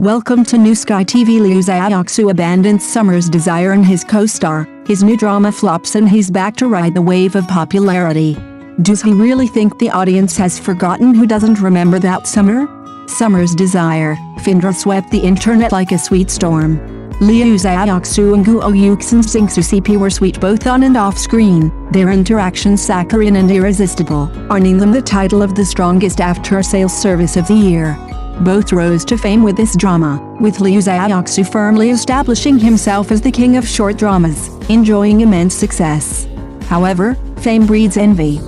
Welcome to New Sky TV. Liu Xiaoxu abandons Summer's desire and his co-star, his new drama flops and he's back to ride the wave of popularity. Does he really think the audience has forgotten? Who doesn't remember that summer? Summer's desire, Fendra swept the internet like a sweet storm. Liu Xiaoxu and Guo Yuxin's CP were sweet both on and off screen, their interactions saccharine and irresistible, earning them the title of the strongest after-sales service of the year. Both rose to fame with this drama, with Liu Xiaoxu firmly establishing himself as the king of short dramas, enjoying immense success. However, fame breeds envy.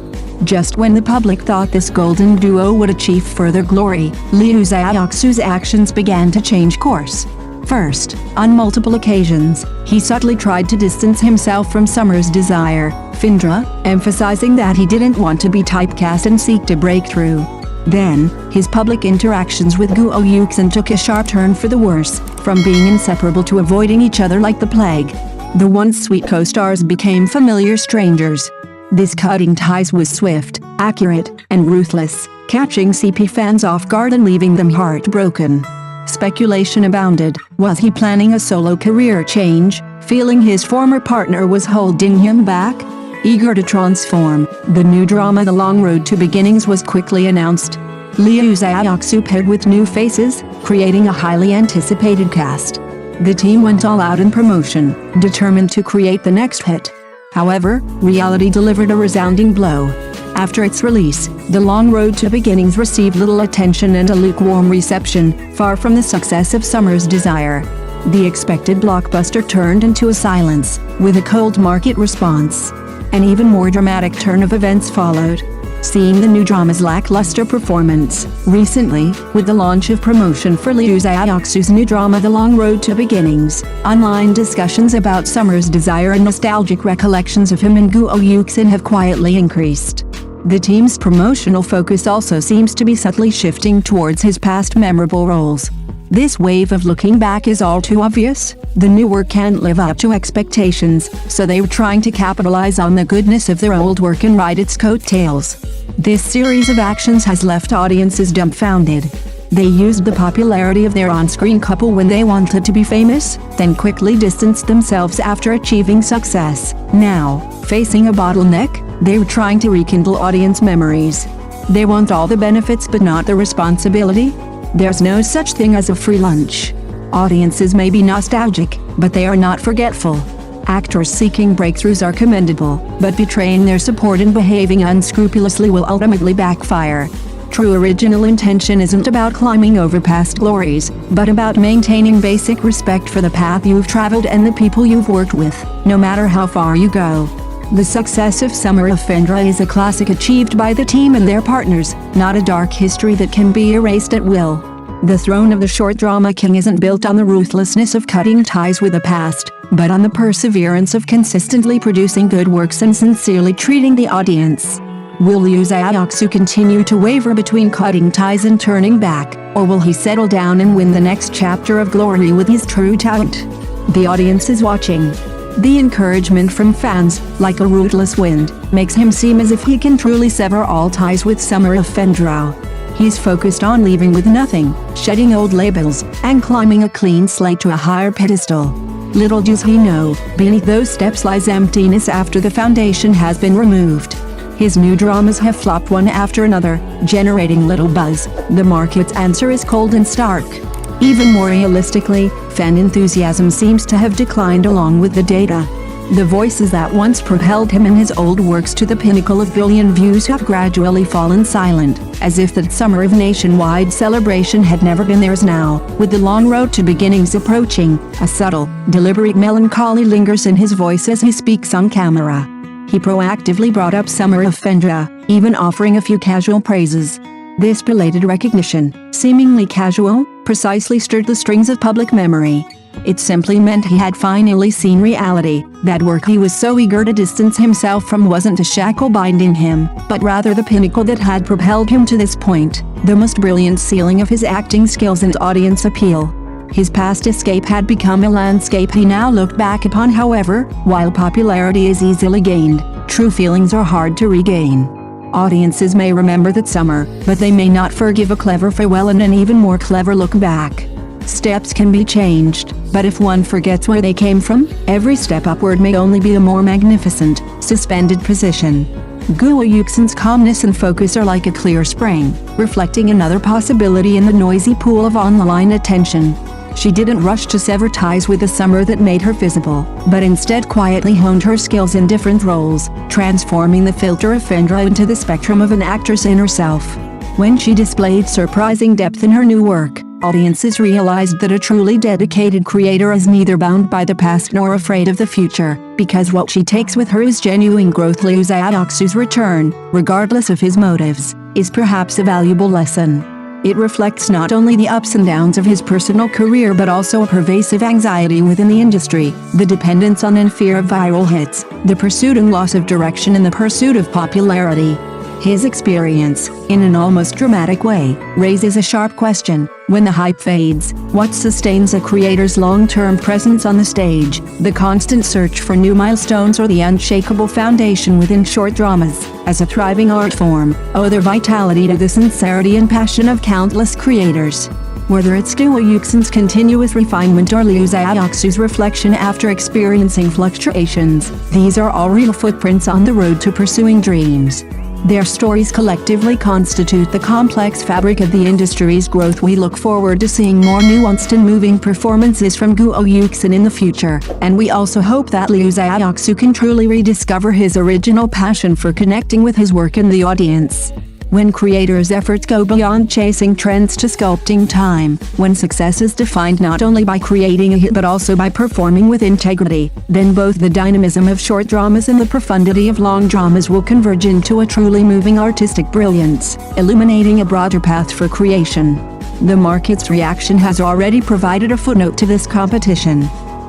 Just when the public thought this golden duo would achieve further glory, Liu Xiaoxu's actions began to change course. First, on multiple occasions, he subtly tried to distance himself from Summer's desire, Fendra, emphasizing that he didn't want to be typecast and seek to break through. Then, his public interactions with Guo Yuken took a sharp turn for the worse, from being inseparable to avoiding each other like the plague. The once sweet co-stars became familiar strangers. This cutting ties was swift, accurate, and ruthless, catching CP fans off guard and leaving them heartbroken. Speculation abounded. Was he planning a solo career change, feeling his former partner was holding him back? Eager to transform, the new drama The Long Road to Beginnings was quickly announced. Liu Xiaoxu paired with new faces, creating a highly anticipated cast. The team went all out in promotion, determined to create the next hit. However, reality delivered a resounding blow. After its release, The Long Road to Beginnings received little attention and a lukewarm reception, far from the success of Summer's desire. The expected blockbuster turned into a silence, with a cold market response. An even more dramatic turn of events followed. Seeing the new drama's lackluster performance, recently, with the launch of promotion for Liu Xiaoxu's new drama The Long Road to Beginnings, online discussions about Summer's desire and nostalgic recollections of him and Guo Yuxin have quietly increased. The team's promotional focus also seems to be subtly shifting towards his past memorable roles. This wave of looking back is all too obvious. The new work can't live up to expectations, so they were trying to capitalize on the goodness of their old work and ride its coattails. This series of actions has left audiences dumbfounded. They used the popularity of their on-screen couple when they wanted to be famous, then quickly distanced themselves after achieving success. Now, facing a bottleneck, they were trying to rekindle audience memories. They want all the benefits but not the responsibility. There's no such thing as a free lunch. Audiences may be nostalgic, but they are not forgetful. Actors seeking breakthroughs are commendable, but betraying their support and behaving unscrupulously will ultimately backfire. True original intention isn't about climbing over past glories, but about maintaining basic respect for the path you've traveled and the people you've worked with, no matter how far you go. The success of Summer of Fendra is a classic achieved by the team and their partners, not a dark history that can be erased at will. The throne of the short drama king isn't built on the ruthlessness of cutting ties with the past, but on the perseverance of consistently producing good works and sincerely treating the audience. Will Liu Xiaoxu continue to waver between cutting ties and turning back, or will he settle down and win the next chapter of glory with his true talent? The audience is watching. The encouragement from fans, like a ruthless wind, makes him seem as if he can truly sever all ties with Summer of Fendra. He's focused on leaving with nothing, shedding old labels, and climbing a clean slate to a higher pedestal. Little does he know, beneath those steps lies emptiness after the foundation has been removed. His new dramas have flopped one after another, generating little buzz. The market's answer is cold and stark. Even more realistically, fan enthusiasm seems to have declined along with the data. The voices that once propelled him and his old works to the pinnacle of billion views have gradually fallen silent, as if that summer of nationwide celebration had never been theirs now. With The Long Road to Beginnings approaching, a subtle, deliberate melancholy lingers in his voice as he speaks on camera. He proactively brought up Summer of Fendra, even offering a few casual praises. This belated recognition, seemingly casual, precisely stirred the strings of public memory. It simply meant he had finally seen reality. That work he was so eager to distance himself from wasn't a shackle binding him, but rather the pinnacle that had propelled him to this point, the most brilliant ceiling of his acting skills and audience appeal. His past escape had become a landscape he now looked back upon. However, while popularity is easily gained, true feelings are hard to regain. Audiences may remember that summer, but they may not forgive a clever farewell and an even more clever look back. Steps can be changed, but if one forgets where they came from, every step upward may only be a more magnificent, suspended position. Guo Yuxin's calmness and focus are like a clear spring, reflecting another possibility in the noisy pool of online attention. She didn't rush to sever ties with the summer that made her visible, but instead quietly honed her skills in different roles, transforming the filter of Fendra into the spectrum of an actress in herself. When she displayed surprising depth in her new work, audiences realized that a truly dedicated creator is neither bound by the past nor afraid of the future, because what she takes with her is genuine growth. Liu Xiaoxu's return, regardless of his motives, is perhaps a valuable lesson. It reflects not only the ups and downs of his personal career but also a pervasive anxiety within the industry, the dependence on and fear of viral hits, the pursuit and loss of direction in the pursuit of popularity. His experience, in an almost dramatic way, raises a sharp question. When the hype fades, what sustains a creator's long-term presence on the stage? The constant search for new milestones or the unshakable foundation within short dramas, as a thriving art form, owe their vitality to the sincerity and passion of countless creators. Whether it's Guo Yuxin's continuous refinement or Liu Xiaoxu's reflection after experiencing fluctuations, these are all real footprints on the road to pursuing dreams. Their stories collectively constitute the complex fabric of the industry's growth. We look forward to seeing more nuanced and moving performances from Guo Yuxin in the future, and we also hope that Liu Xiaoxu can truly rediscover his original passion for connecting with his work and the audience. When creators' efforts go beyond chasing trends to sculpting time, when success is defined not only by creating a hit but also by performing with integrity, then both the dynamism of short dramas and the profundity of long dramas will converge into a truly moving artistic brilliance, illuminating a broader path for creation. The market's reaction has already provided a footnote to this competition.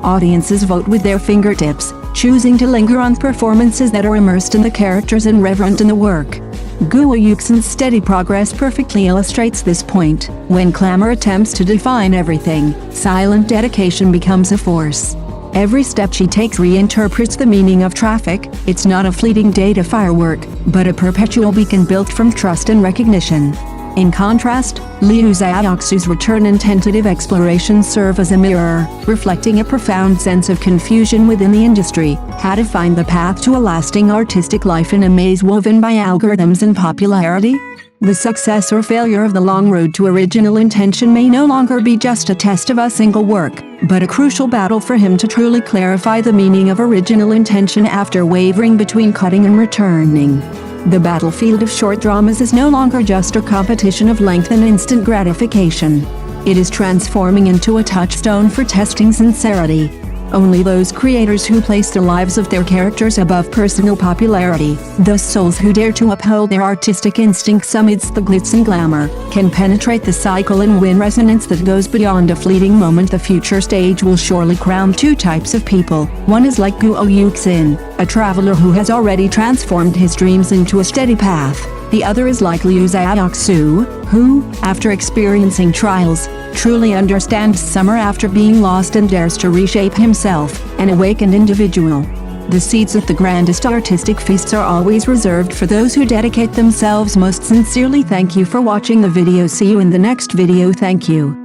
Audiences vote with their fingertips, choosing to linger on performances that are immersed in the characters and reverent in the work. Guo Yuxin's steady progress perfectly illustrates this point. When clamor attempts to define everything, silent dedication becomes a force. Every step she takes reinterprets the meaning of traffic. It's not a fleeting data firework, but a perpetual beacon built from trust and recognition. In contrast, Liu Xiaoxu's return and tentative exploration serve as a mirror, reflecting a profound sense of confusion within the industry. How to find the path to a lasting artistic life in a maze woven by algorithms and popularity? The success or failure of the long road to original intention may no longer be just a test of a single work, but a crucial battle for him to truly clarify the meaning of original intention after wavering between cutting and returning. The battlefield of short dramas is no longer just a competition of length and instant gratification. It is transforming into a touchstone for testing sincerity. Only those creators who place the lives of their characters above personal popularity, those souls who dare to uphold their artistic instincts amidst the glitz and glamour, can penetrate the cycle and win resonance that goes beyond a fleeting moment. The future stage will surely crown two types of people. One is like Guo Yuxin, a traveler who has already transformed his dreams into a steady path. The other is like Liu Xiaoxu, who, after experiencing trials, truly understands summer after being lost and dares to reshape himself, an awakened individual. The seats at the grandest artistic feasts are always reserved for those who dedicate themselves most sincerely. Thank you for watching the video. See you in the next video. Thank you.